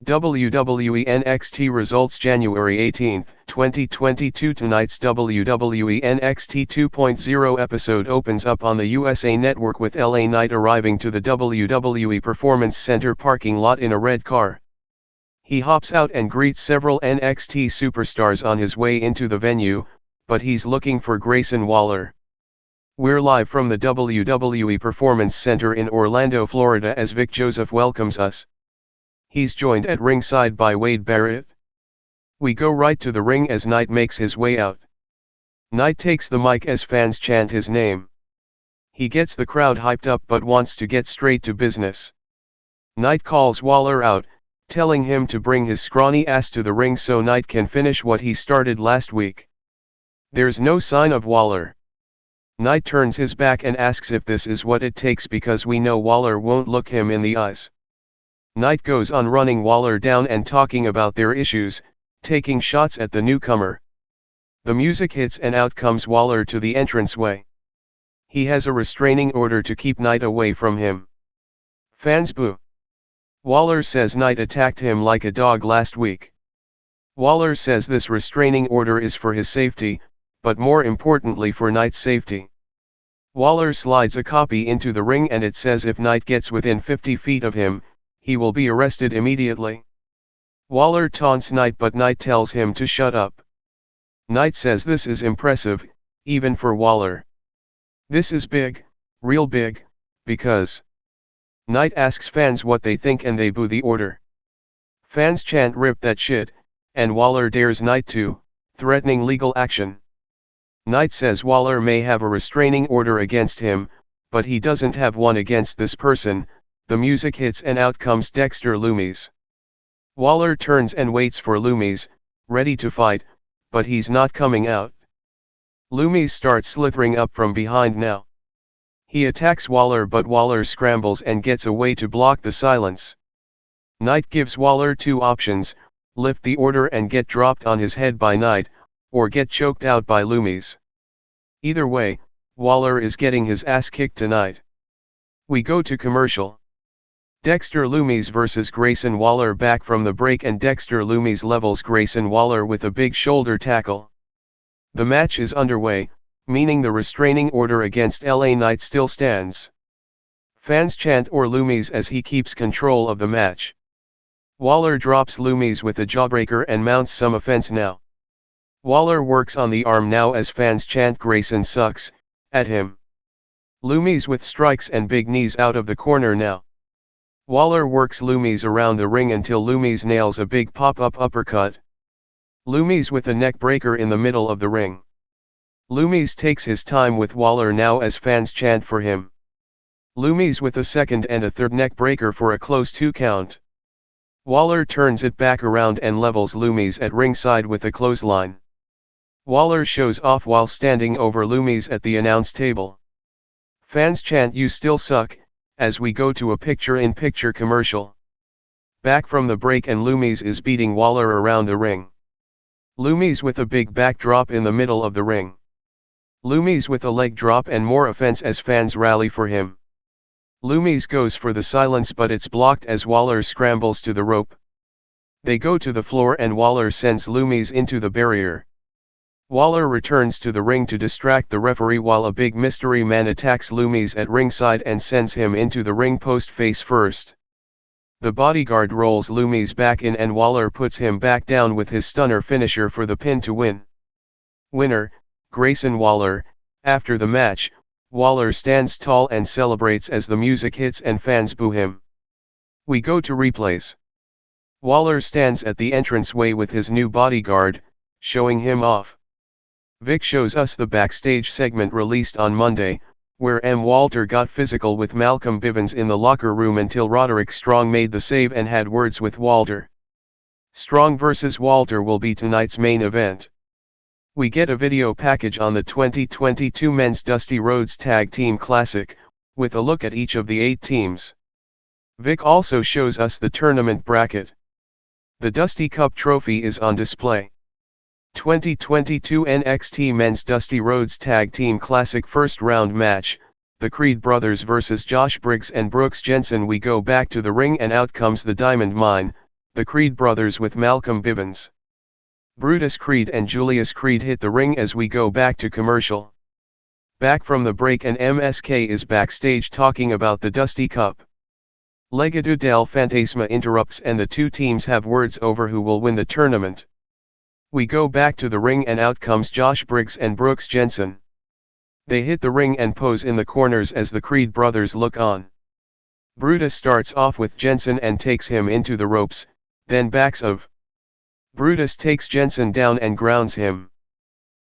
WWE NXT Results January 18, 2022. Tonight's WWE NXT 2.0 episode opens up on the USA Network with LA Knight arriving to the WWE Performance Center parking lot in a red car. He hops out and greets several NXT superstars on his way into the venue, but he's looking for Grayson Waller. We're live from the WWE Performance Center in Orlando, Florida as Vic Joseph welcomes us. He's joined at ringside by Wade Barrett. We go right to the ring as Knight makes his way out. Knight takes the mic as fans chant his name. He gets the crowd hyped up but wants to get straight to business. Knight calls Waller out, telling him to bring his scrawny ass to the ring so Knight can finish what he started last week. There's no sign of Waller. Knight turns his back and asks if this is what it takes because we know Waller won't look him in the eyes. Knight goes on running Waller down and talking about their issues, taking shots at the newcomer. The music hits and out comes Waller to the entranceway. He has a restraining order to keep Knight away from him. Fans boo. Waller says Knight attacked him like a dog last week. Waller says this restraining order is for his safety, but more importantly for Knight's safety. Waller slides a copy into the ring and it says if Knight gets within 50 feet of him, he will be arrested immediately. Waller taunts Knight but Knight tells him to shut up. Knight says this is impressive, even for Waller. This is big, real big, because. Knight asks fans what they think and they boo the order. Fans chant rip that shit, and Waller dares Knight to, threatening legal action. Knight says Waller may have a restraining order against him, but he doesn't have one against this person. The music hits and out comes Dexter Loomis. Waller turns and waits for Loomis, ready to fight, but he's not coming out. Loomis starts slithering up from behind now. He attacks Waller but Waller scrambles and gets away to block the silence. Knight gives Waller two options, lift the order and get dropped on his head by Knight, or get choked out by Loomis. Either way, Waller is getting his ass kicked tonight. We go to commercial. Dexter Loomis vs Grayson Waller back from the break and Dexter Loomis levels Grayson Waller with a big shoulder tackle. The match is underway, meaning the restraining order against LA Knight still stands. Fans chant or Loomis as he keeps control of the match. Waller drops Loomis with a jawbreaker and mounts some offense now. Waller works on the arm now as fans chant Grayson sucks, at him. Loomis with strikes and big knees out of the corner now. Waller works Loomis around the ring until Loomis nails a big pop-up uppercut. Loomis with a neck breaker in the middle of the ring. Loomis takes his time with Waller now as fans chant for him. Loomis with a second and a third neck breaker for a close 2 count. Waller turns it back around and levels Loomis at ringside with a clothesline. Waller shows off while standing over Loomis at the announce table. Fans chant "You still suck," as we go to a picture-in-picture commercial. Back from the break and Loomis is beating Waller around the ring. Loomis with a big backdrop in the middle of the ring. Loomis with a leg drop and more offense as fans rally for him. Loomis goes for the silence but it's blocked as Waller scrambles to the rope. They go to the floor and Waller sends Loomis into the barrier. Waller returns to the ring to distract the referee while a big mystery man attacks Loomis at ringside and sends him into the ring post face first. The bodyguard rolls Loomis back in and Waller puts him back down with his stunner finisher for the pin to win. Winner, Grayson Waller. After the match, Waller stands tall and celebrates as the music hits and fans boo him. We go to replays. Waller stands at the entranceway with his new bodyguard, showing him off. Vic shows us the backstage segment released on Monday, where Walter got physical with Malcolm Bivens in the locker room until Roderick Strong made the save and had words with Walter. Strong vs Walter will be tonight's main event. We get a video package on the 2022 Men's Dusty Rhodes Tag Team Classic, with a look at each of the 8 teams. Vic also shows us the tournament bracket. The Dusty Cup trophy is on display. 2022 NXT Men's Dusty Rhodes Tag Team Classic First Round Match, the Creed brothers vs Josh Briggs and Brooks Jensen. We go back to the ring and out comes the Diamond Mine, The Creed brothers with Malcolm Bivens. Brutus Creed and Julius Creed hit the ring as we go back to commercial. Back from the break and MSK is backstage talking about the Dusty Cup. Legado del Fantasma interrupts and the two teams have words over who will win the tournament. We go back to the ring and out comes Josh Briggs and Brooks Jensen. They hit the ring and pose in the corners as the Creed brothers look on. Brutus starts off with Jensen and takes him into the ropes, then backs of. Brutus takes Jensen down and grounds him.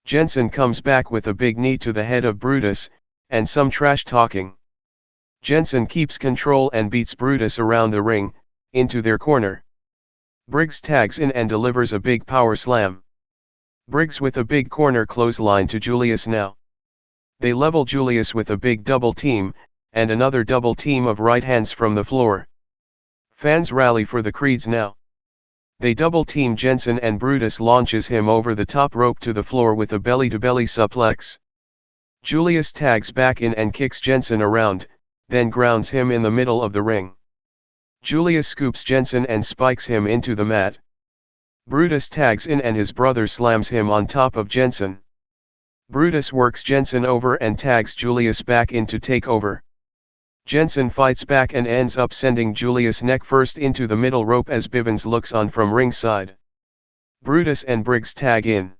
Jensen comes back with a big knee to the head of Brutus, and some trash talking. Jensen keeps control and beats Brutus around the ring, into their corner. Briggs tags in and delivers a big power slam. Briggs with a big corner clothesline to Julius now. They level Julius with a big double team, and another double team of right hands from the floor. Fans rally for the Creeds now. They double team Jensen and Brutus launches him over the top rope to the floor with a belly-to-belly suplex. Julius tags back in and kicks Jensen around, then grounds him in the middle of the ring. Julius scoops Jensen and spikes him into the mat. Brutus tags in and his brother slams him on top of Jensen. Brutus works Jensen over and tags Julius back in to take over. Jensen fights back and ends up sending Julius neck first into the middle rope as Bivens looks on from ringside. Brutus and Briggs tag in.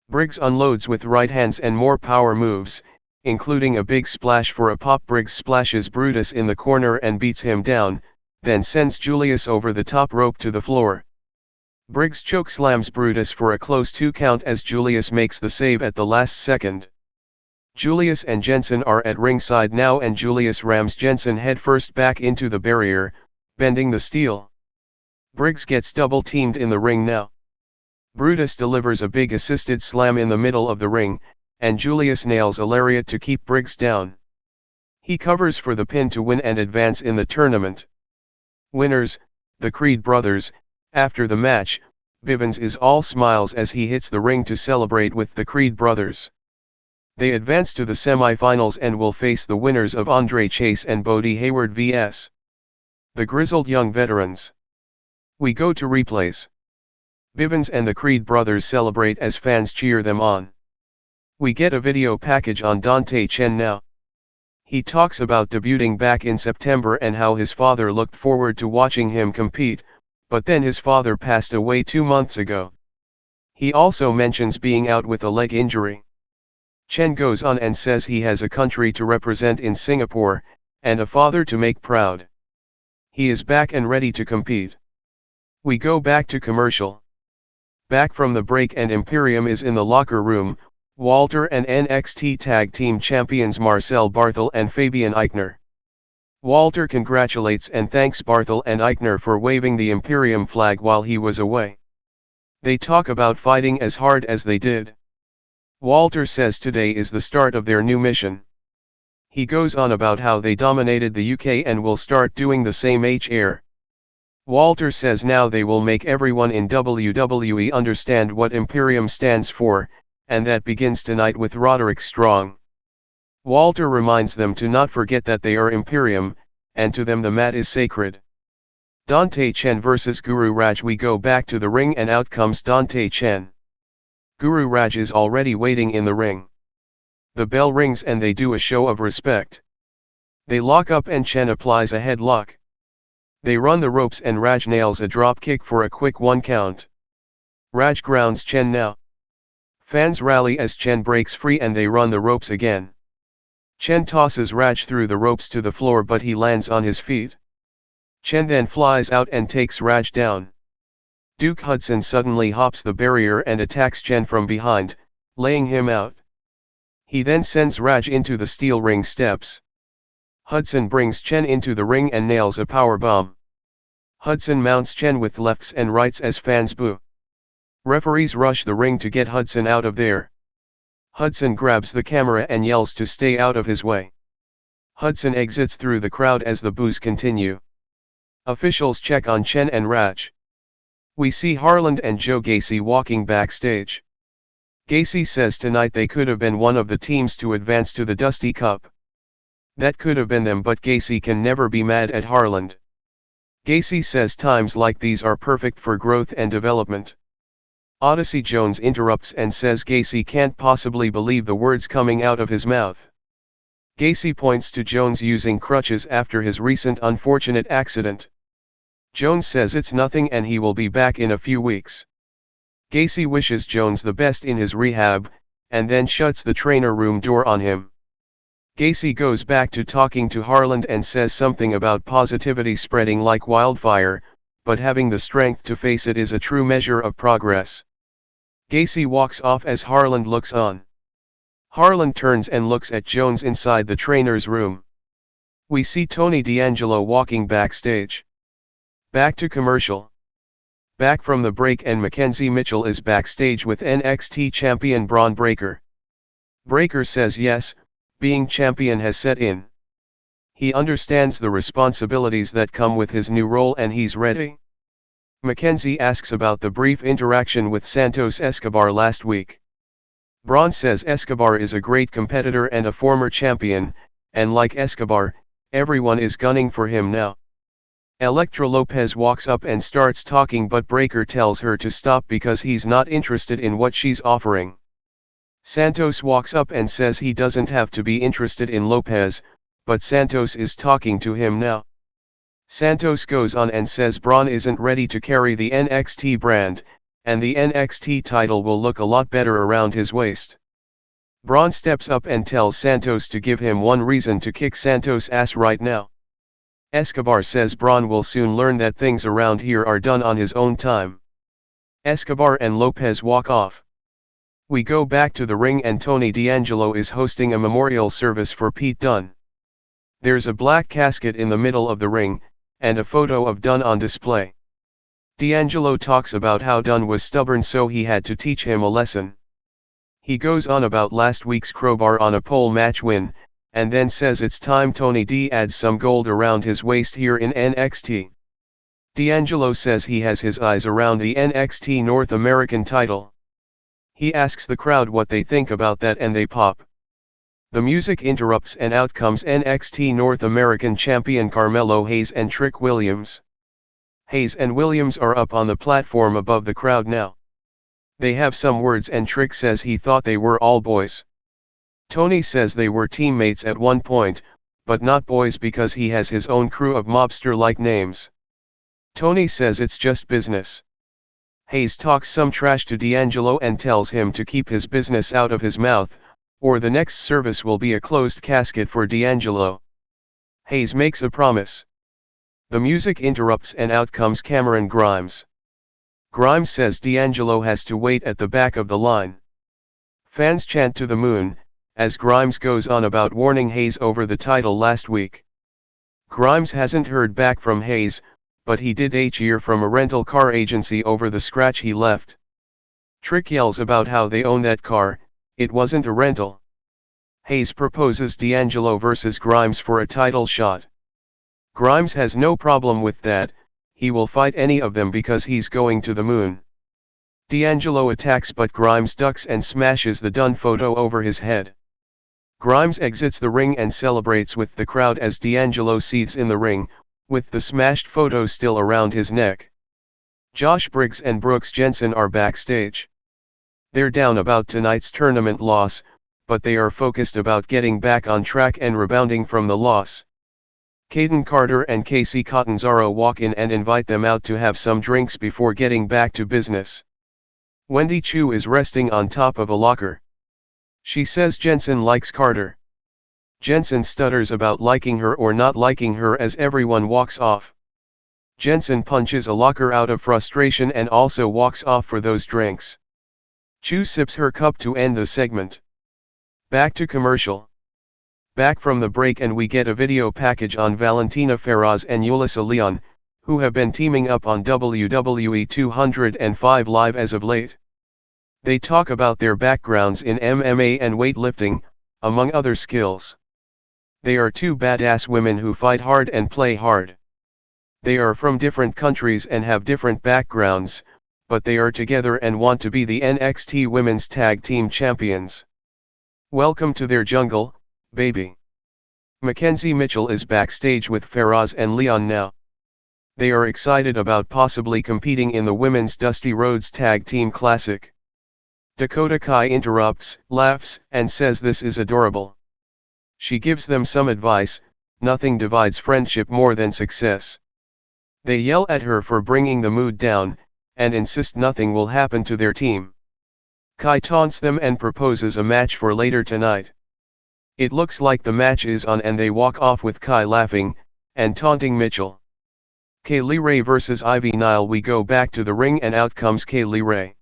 Briggs unloads with right hands and more power moves, including a big splash for a pop. Briggs splashes Brutus in the corner and beats him down, then sends Julius over the top rope to the floor. Briggs chokeslams Brutus for a close 2 count as Julius makes the save at the last second. Julius and Jensen are at ringside now and Julius rams Jensen headfirst back into the barrier, bending the steel. Briggs gets double teamed in the ring now. Brutus delivers a big assisted slam in the middle of the ring, and Julius nails a lariat to keep Briggs down. He covers for the pin to win and advance in the tournament. Winners, the Creed brothers. After the match, Bivens is all smiles as he hits the ring to celebrate with the Creed brothers. They advance to the semi-finals and will face the winners of Andre Chase and Bodie Hayward vs. the Grizzled Young Veterans. We go to replays. Bivens and the Creed brothers celebrate as fans cheer them on. We get a video package on Dante Chen now. He talks about debuting back in September and how his father looked forward to watching him compete, but then his father passed away 2 months ago. He also mentions being out with a leg injury. Chen goes on and says he has a country to represent in Singapore, and a father to make proud. He is back and ready to compete. We go back to commercial. Back from the break and Imperium is in the locker room, Walter and NXT Tag Team Champions Marcel Barthel and Fabian Eichner. Walter congratulates and thanks Barthel and Eichner for waving the Imperium flag while he was away. They talk about fighting as hard as they did. Walter says today is the start of their new mission. He goes on about how they dominated the UK and will start doing the same here. Walter says now they will make everyone in WWE understand what Imperium stands for, and that begins tonight with Roderick Strong. Walter reminds them to not forget that they are Imperium, and to them the mat is sacred. Dante Chen vs Guru Raaj. We go back to the ring and out comes Dante Chen. Guru Raaj is already waiting in the ring. The bell rings and they do a show of respect. They lock up and Chen applies a headlock. They run the ropes and Raaj nails a drop kick for a quick 1 count. Raaj grounds Chen now. Fans rally as Chen breaks free and they run the ropes again. Chen tosses Raaj through the ropes to the floor but he lands on his feet. Chen then flies out and takes Raaj down. Duke Hudson suddenly hops the barrier and attacks Chen from behind, laying him out. He then sends Raaj into the steel ring steps. Hudson brings Chen into the ring and nails a powerbomb. Hudson mounts Chen with lefts and rights as fans boo. Referees rush the ring to get Hudson out of there. Hudson grabs the camera and yells to stay out of his way. Hudson exits through the crowd as the boos continue. Officials check on Chen and Raaj. We see Harland and Joe Gacy walking backstage. Gacy says tonight they could have been one of the teams to advance to the Dusty Cup. That could have been them, but Gacy can never be mad at Harland. Gacy says times like these are perfect for growth and development. Odyssey Jones interrupts and says Gacy can't possibly believe the words coming out of his mouth. Gacy points to Jones using crutches after his recent unfortunate accident. Jones says it's nothing and he will be back in a few weeks. Gacy wishes Jones the best in his rehab, and then shuts the trainer room door on him. Gacy goes back to talking to Harland and says something about positivity spreading like wildfire, but having the strength to face it is a true measure of progress. Gacy walks off as Harland looks on. Harland turns and looks at Jones inside the trainer's room. We see Tony D'Angelo walking backstage. Back to commercial. Back from the break and Mackenzie Mitchell is backstage with NXT champion Bron Breakker. Breakker says yes, being champion has set in. He understands the responsibilities that come with his new role and he's ready. Mackenzie asks about the brief interaction with Santos Escobar last week. Bron says Escobar is a great competitor and a former champion, and like Escobar, everyone is gunning for him now. Elektra Lopez walks up and starts talking but Breakker tells her to stop because he's not interested in what she's offering. Santos walks up and says he doesn't have to be interested in Lopez, but Santos is talking to him now. Santos goes on and says Bron isn't ready to carry the NXT brand, and the NXT title will look a lot better around his waist. Bron steps up and tells Santos to give him one reason to kick Santos' ass right now. Escobar says Bron will soon learn that things around here are done on his own time. Escobar and Lopez walk off. We go back to the ring and Tony D'Angelo is hosting a memorial service for Pete Dunne. There's a black casket in the middle of the ring, and a photo of Dunne on display. D'Angelo talks about how Dunne was stubborn so he had to teach him a lesson. He goes on about last week's crowbar on a pole match win, and then says it's time Tony D adds some gold around his waist here in NXT. D'Angelo says he has his eyes around the NXT North American title. He asks the crowd what they think about that and they pop. The music interrupts and out comes NXT North American champion Carmelo Hayes and Trick Williams. Hayes and Williams are up on the platform above the crowd now. They have some words and Trick says he thought they were all boys. Tony says they were teammates at one point, but not boys because he has his own crew of mobster-like names. Tony says it's just business. Hayes talks some trash to D'Angelo and tells him to keep his business out of his mouth, or the next service will be a closed casket for D'Angelo. Hayes makes a promise. The music interrupts and out comes Cameron Grimes. Grimes says D'Angelo has to wait at the back of the line. Fans chant to the moon, as Grimes goes on about warning Hayes over the title last week. Grimes hasn't heard back from Hayes, but he did hear from a rental car agency over the scratch he left. Trick yells about how they own that car, it wasn't a rental. Hayes proposes D'Angelo versus Grimes for a title shot. Grimes has no problem with that, he will fight any of them because he's going to the moon. D'Angelo attacks but Grimes ducks and smashes the Dunne photo over his head. Grimes exits the ring and celebrates with the crowd as D'Angelo seethes in the ring, with the smashed photo still around his neck. Josh Briggs and Brooks Jensen are backstage. They're down about tonight's tournament loss, but they are focused about getting back on track and rebounding from the loss. Caden Carter and Casey Catanzaro walk in and invite them out to have some drinks before getting back to business. Wendy Chu is resting on top of a locker. She says Jensen likes Carter. Jensen stutters about liking her or not liking her as everyone walks off. Jensen punches a locker out of frustration and also walks off for those drinks. Chu sips her cup to end the segment. Back to commercial. Back from the break and we get a video package on Valentina Feroz and Yulisa Leon, who have been teaming up on WWE 205 Live as of late. They talk about their backgrounds in MMA and weightlifting, among other skills. They are two badass women who fight hard and play hard. They are from different countries and have different backgrounds, but they are together and want to be the NXT Women's Tag Team Champions. Welcome to their jungle, baby. Mackenzie Mitchell is backstage with Feroz and Leon now. They are excited about possibly competing in the Women's Dusty Rhodes Tag Team Classic. Dakota Kai interrupts, laughs, and says this is adorable. She gives them some advice: nothing divides friendship more than success. They yell at her for bringing the mood down, and insist nothing will happen to their team. Kai taunts them and proposes a match for later tonight. It looks like the match is on and they walk off with Kai laughing, and taunting Mitchell. Kaylee Ray vs Ivy Nile. We go back to the ring and out comes Kaylee Ray.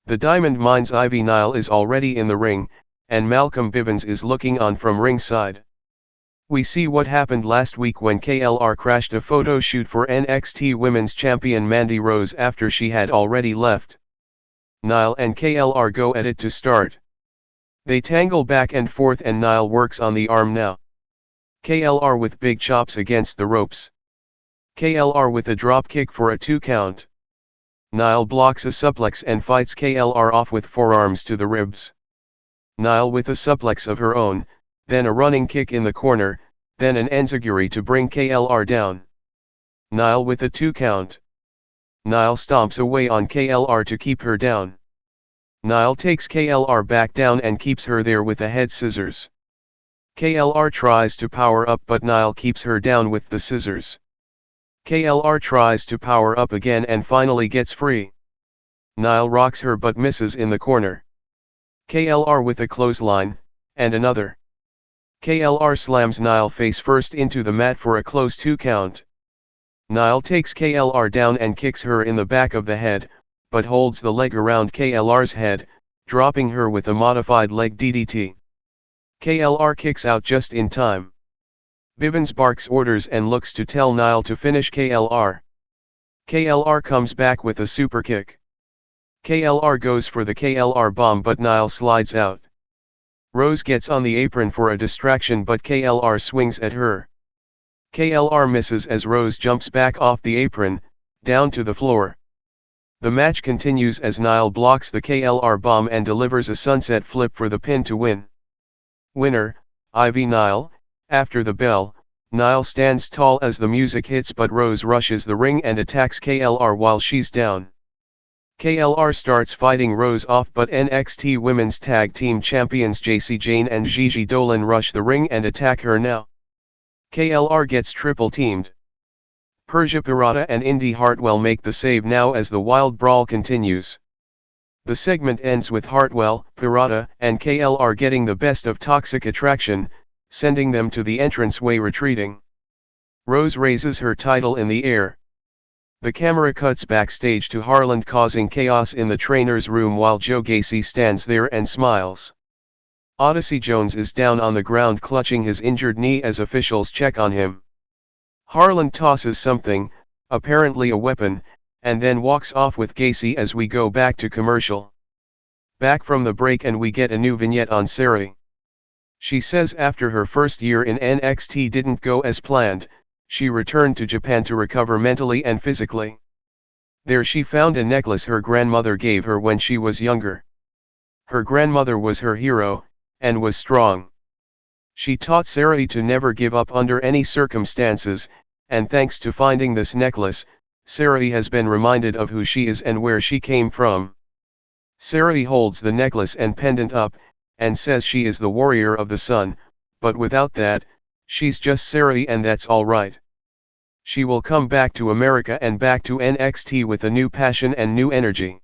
The Diamond Mines Ivy Nile is already in the ring, and Malcolm Bivens is looking on from ringside. We see what happened last week when KLR crashed a photo shoot for NXT Women's Champion Mandy Rose after she had already left. Nile and KLR go at it to start. They tangle back and forth and Nile works on the arm now. KLR with big chops against the ropes. KLR with a drop kick for a 2 count. Nile blocks a suplex and fights KLR off with forearms to the ribs. Nile with a suplex of her own, then a running kick in the corner, then an enziguri to bring KLR down. Nile with a 2 count. Nile stomps away on KLR to keep her down. Nile takes KLR back down and keeps her there with a head scissors. KLR tries to power up but Nile keeps her down with the scissors. KLR tries to power up again and finally gets free. Nile rocks her but misses in the corner. KLR with a clothesline, and another. KLR slams Nile face first into the mat for a close 2 count. Nile takes KLR down and kicks her in the back of the head, but holds the leg around KLR's head, dropping her with a modified leg DDT. KLR kicks out just in time. Bivens barks orders and looks to tell Nile to finish KLR. KLR comes back with a super kick. KLR goes for the KLR bomb but Nile slides out. Rose gets on the apron for a distraction but KLR swings at her. KLR misses as Rose jumps back off the apron, down to the floor. The match continues as Nile blocks the KLR bomb and delivers a sunset flip for the pin to win. Winner, Ivy Nile. After the bell, Nile stands tall as the music hits but Rose rushes the ring and attacks KLR while she's down. KLR starts fighting Rose off but NXT Women's Tag Team Champions Jacy Jayne and Gigi Dolan rush the ring and attack her now. KLR gets triple teamed. Persia Pirotta and Indy Hartwell make the save now as the wild brawl continues. The segment ends with Hartwell, Pirotta, and KLR getting the best of Toxic Attraction, sending them to the entranceway retreating. Rose raises her title in the air. The camera cuts backstage to Harland causing chaos in the trainer's room while Joe Gacy stands there and smiles. Odyssey Jones is down on the ground clutching his injured knee as officials check on him. Harland tosses something, apparently a weapon, and then walks off with Gacy as we go back to commercial. Back from the break and we get a new vignette on Sarai. She says after her first year in NXT didn't go as planned, she returned to Japan to recover mentally and physically. There she found a necklace her grandmother gave her when she was younger. Her grandmother was her hero, and was strong. She taught Sarai to never give up under any circumstances, and thanks to finding this necklace, Sarai has been reminded of who she is and where she came from. Sarai holds the necklace and pendant up, and says she is the warrior of the sun, but without that, she's just Sarai and that's alright. She will come back to America and back to NXT with a new passion and new energy.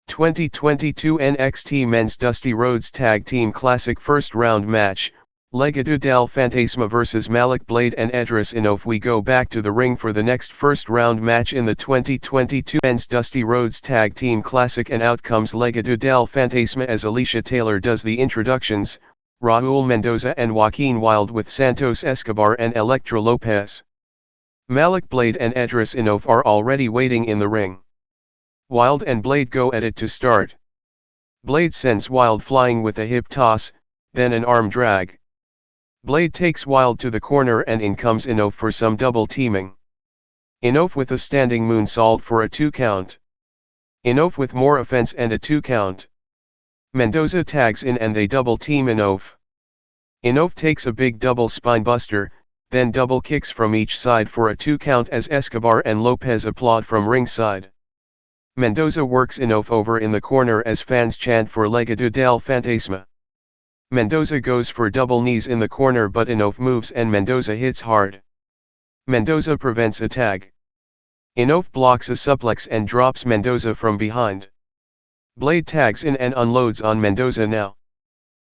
2022 NXT Men's Dusty Rhodes Tag Team Classic First Round Match, Legado del Fantasma vs Malik Blade and Edris Enofe. We go back to the ring for the next first round match in the 2022 Men's Dusty Rhodes Tag Team Classic and out comes Legado del Fantasma as Alicia Taylor does the introductions, Raul Mendoza and Joaquin Wilde with Santos Escobar and Elektra Lopez. Malik Blade and Edris Enofe are already waiting in the ring. Wilde and Blade go at it to start. Blade sends Wilde flying with a hip toss, then an arm drag. Blade takes Wilde to the corner and in comes Enofe for some double teaming. Enofe with a standing moonsault for a 2 count. Enofe with more offense and a 2 count. Mendoza tags in and they double team Enofe. Enofe takes a big double spinebuster, then double kicks from each side for a 2 count as Escobar and Lopez applaud from ringside. Mendoza works Enofe over in the corner as fans chant for Legado del Fantasma. Mendoza goes for double knees in the corner but Enofe moves and Mendoza hits hard. Mendoza prevents a tag. Enofe blocks a suplex and drops Mendoza from behind. Blade tags in and unloads on Mendoza now.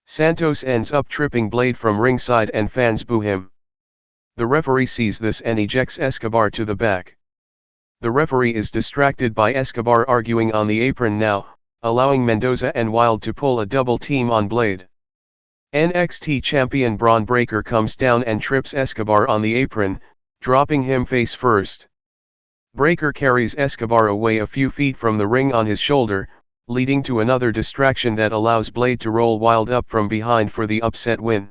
Santos ends up tripping Blade from ringside and fans boo him. The referee sees this and ejects Escobar to the back. The referee is distracted by Escobar arguing on the apron now, allowing Mendoza and Wilde to pull a double team on Blade. NXT champion Braun Breaker comes down and trips Escobar on the apron, dropping him face first. Breaker carries Escobar away a few feet from the ring on his shoulder, leading to another distraction that allows Blade to roll Wilde up from behind for the upset win.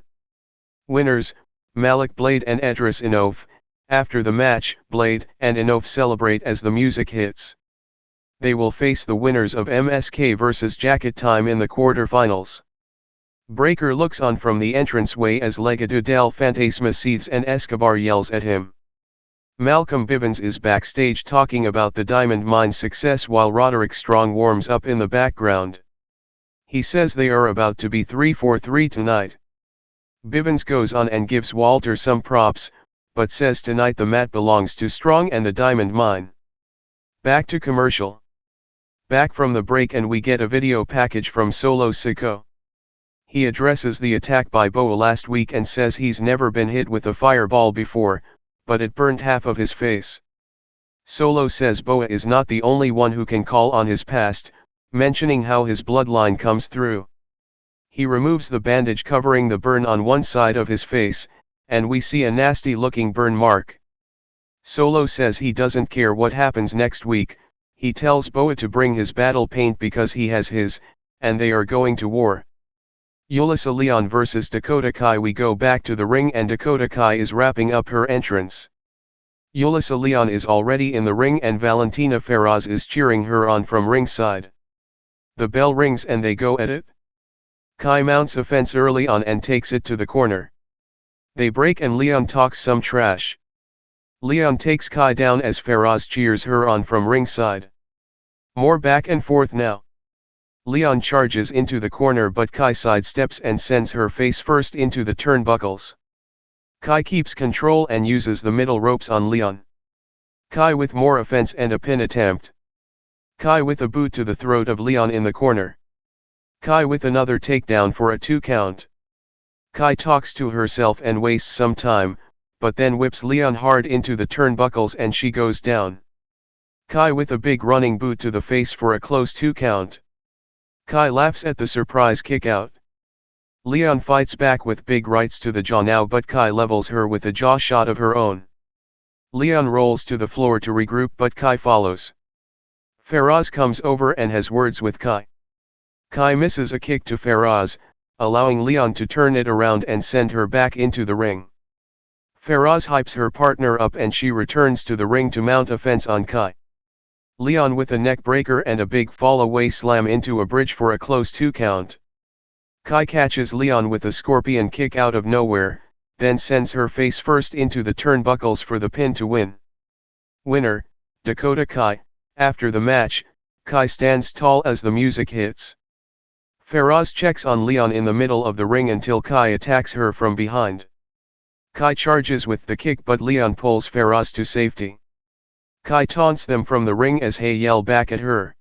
Winners, Malik, Blade and Edris. Enofe. After the match, Blade and Enofe celebrate as the music hits. They will face the winners of MSK vs. Jacket Time in the quarterfinals. Breaker looks on from the entranceway as Legado del Fantasma seethes and Escobar yells at him. Malcolm Bivens is backstage talking about the Diamond Mine's success while Roderick Strong warms up in the background. He says they are about to be 3-for-3 tonight. Bivens goes on and gives Walter some props, but says tonight the mat belongs to Strong and the Diamond Mine. Back to commercial. Back from the break and we get a video package from Solo Sikoa. He addresses the attack by Boa last week and says he's never been hit with a fireball before, but it burned half of his face. Solo says Boa is not the only one who can call on his past, mentioning how his bloodline comes through. He removes the bandage covering the burn on one side of his face, and we see a nasty-looking burn mark. Solo says he doesn't care what happens next week. He tells Boa to bring his battle paint because he has his, and they are going to war. Yulisa Leon vs Dakota Kai. We go back to the ring and Dakota Kai is wrapping up her entrance. Yulisa Leon is already in the ring and Valentina Feroz is cheering her on from ringside. The bell rings and they go at it. Kai mounts a fence early on and takes it to the corner. They break and Leon talks some trash. Leon takes Kai down as Feroz cheers her on from ringside. More back and forth now. Leon charges into the corner but Kai sidesteps and sends her face first into the turnbuckles. Kai keeps control and uses the middle ropes on Leon. Kai with more offense and a pin attempt. Kai with a boot to the throat of Leon in the corner. Kai with another takedown for a 2 count. Kai talks to herself and wastes some time, but then whips Leon hard into the turnbuckles and she goes down. Kai with a big running boot to the face for a close 2 count. Kai laughs at the surprise kick out. Leon fights back with big rights to the jaw now but Kai levels her with a jaw shot of her own. Leon rolls to the floor to regroup but Kai follows. Feroz comes over and has words with Kai. Kai misses a kick to Feroz, allowing Leon to turn it around and send her back into the ring. Feroz hypes her partner up and she returns to the ring to mount a fence on Kai. Leon with a neck breaker and a big fall away slam into a bridge for a close 2 count. Kai catches Leon with a scorpion kick out of nowhere, then sends her face first into the turnbuckles for the pin to win. Winner, Dakota Kai. After the match, Kai stands tall as the music hits. Feroz checks on Leon in the middle of the ring until Kai attacks her from behind. Kai charges with the kick but Leon pulls Feroz to safety. Kai taunts them from the ring as Hey yell back at her.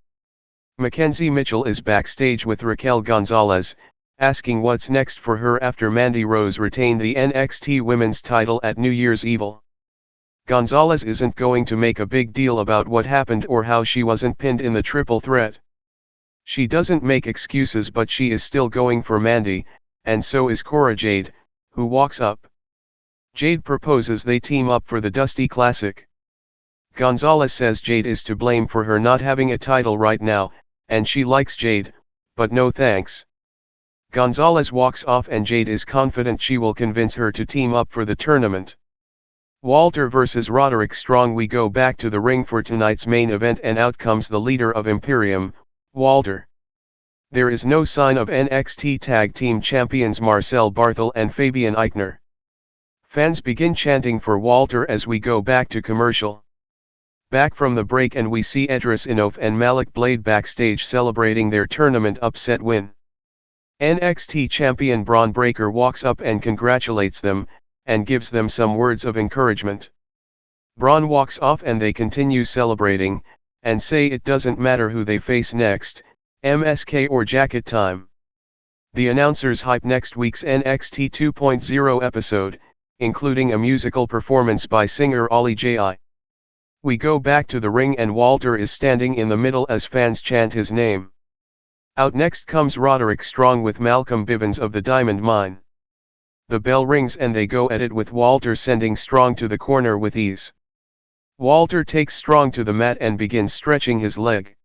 Mackenzie Mitchell is backstage with Raquel Gonzalez, asking what's next for her after Mandy Rose retained the NXT Women's title at New Year's Evil. Gonzalez isn't going to make a big deal about what happened or how she wasn't pinned in the triple threat. She doesn't make excuses but she is still going for Mandy, and so is Cora Jade, who walks up. Jade proposes they team up for the Dusty Classic. Gonzalez says Jade is to blame for her not having a title right now, and she likes Jade, but no thanks. Gonzalez walks off and Jade is confident she will convince her to team up for the tournament. Walter vs Roderick Strong. We go back to the ring for tonight's main event and out comes the leader of Imperium, Walter. There is no sign of NXT Tag Team Champions Marcel Barthel and Fabian Eichner. Fans begin chanting for Walter as we go back to commercial. Back from the break and we see Edris, Enofe and Malik Blade backstage celebrating their tournament upset win. NXT champion Bron Breakker walks up and congratulates them, and gives them some words of encouragement. Bron walks off and they continue celebrating, and say it doesn't matter who they face next, MSK or Jacket Time. The announcers hype next week's NXT 2.0 episode, including a musical performance by singer Ollie J.I. We go back to the ring and Walter is standing in the middle as fans chant his name. Out next comes Roderick Strong with Malcolm Bivens of the Diamond Mine. The bell rings and they go at it with Walter sending Strong to the corner with ease. Walter takes Strong to the mat and begins stretching his leg.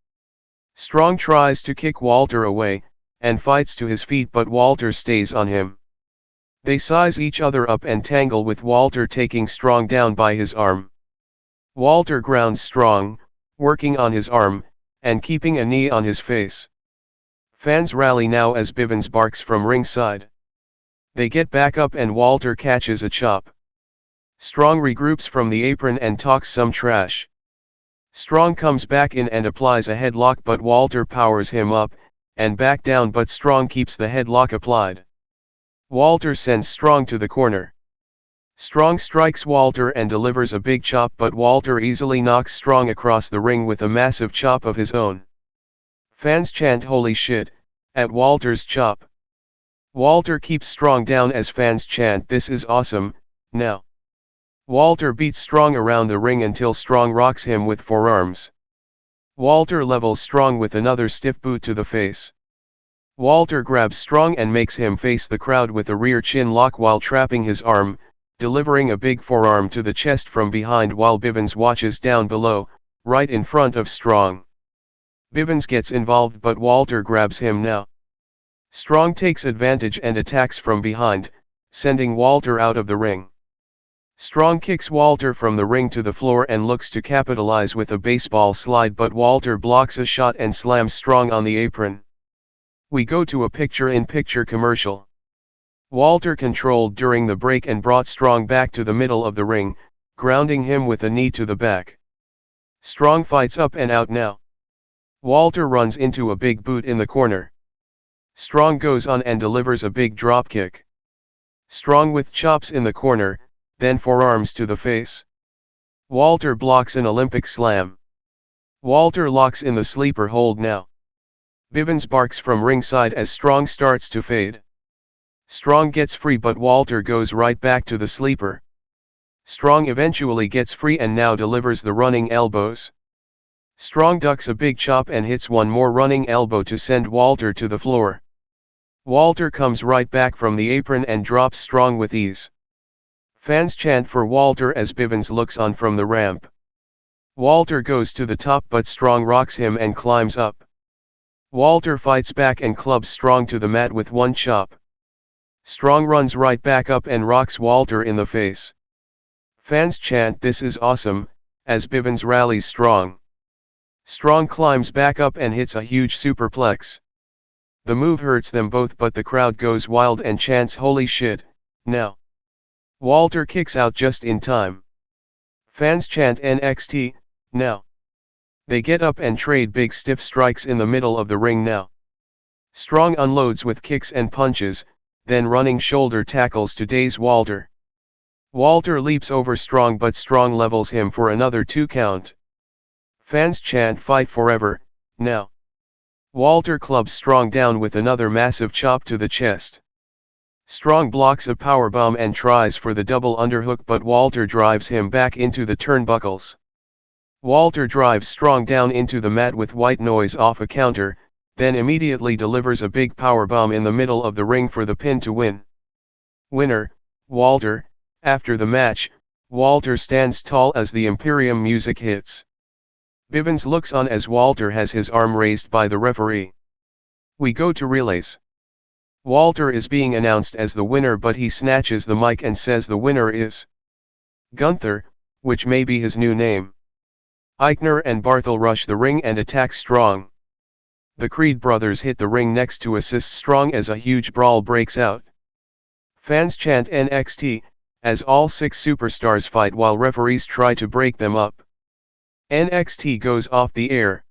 Strong tries to kick Walter away, and fights to his feet but Walter stays on him. They size each other up and tangle with Walter taking Strong down by his arm. Walter grounds Strong, working on his arm, and keeping a knee on his face. Fans rally now as Bivens barks from ringside. They get back up and Walter catches a chop. Strong regroups from the apron and talks some trash. Strong comes back in and applies a headlock but Walter powers him up, and back down but Strong keeps the headlock applied. Walter sends Strong to the corner. Strong strikes Walter and delivers a big chop but Walter easily knocks Strong across the ring with a massive chop of his own. Fans chant "Holy shit" at Walter's chop. Walter keeps Strong down as fans chant "This is awesome, now." Walter beats Strong around the ring until Strong rocks him with forearms. Walter levels Strong with another stiff boot to the face. Walter grabs Strong and makes him face the crowd with a rear chin lock while trapping his arm, delivering a big forearm to the chest from behind while Bivens watches down below, right in front of Strong. Bivens gets involved but Walter grabs him now. Strong takes advantage and attacks from behind, sending Walter out of the ring. Strong kicks Walter from the ring to the floor and looks to capitalize with a baseball slide but Walter blocks a shot and slams Strong on the apron. We go to a picture-in-picture commercial. Walter controlled during the break and brought Strong back to the middle of the ring, grounding him with a knee to the back. Strong fights up and out now. Walter runs into a big boot in the corner. Strong goes on and delivers a big dropkick. Strong with chops in the corner, then forearms to the face. Walter blocks an Olympic slam. Walter locks in the sleeper hold now. Bivens barks from ringside as Strong starts to fade. Strong gets free but Walter goes right back to the sleeper. Strong eventually gets free and now delivers the running elbows. Strong ducks a big chop and hits one more running elbow to send Walter to the floor. Walter comes right back from the apron and drops Strong with ease. Fans chant for Walter as Bivens looks on from the ramp. Walter goes to the top but Strong rocks him and climbs up. Walter fights back and clubs Strong to the mat with one chop. Strong runs right back up and rocks Walter in the face. Fans chant "This is awesome," as Bivens rallies Strong. Strong climbs back up and hits a huge superplex. The move hurts them both but the crowd goes wild and chants "Holy shit, now." Walter kicks out just in time. Fans chant "NXT, now." They get up and trade big stiff strikes in the middle of the ring now. Strong unloads with kicks and punches, then running shoulder tackles to daze Walter. Walter leaps over Strong but Strong levels him for another 2 count. Fans chant "Fight forever, now." Walter clubs Strong down with another massive chop to the chest. Strong blocks a powerbomb and tries for the double underhook but Walter drives him back into the turnbuckles. Walter drives Strong down into the mat with white noise off a counter, then immediately delivers a big powerbomb in the middle of the ring for the pin to win. Winner, Walter. After the match, Walter stands tall as the Imperium music hits. Bivens looks on as Walter has his arm raised by the referee. We go to relays. Walter is being announced as the winner but he snatches the mic and says the winner is Gunther, which may be his new name. Eichner and Barthel rush the ring and attack Strong. The Creed brothers hit the ring next to assist Strong as a huge brawl breaks out. Fans chant "NXT, as all 6 superstars fight while referees try to break them up. NXT goes off the air,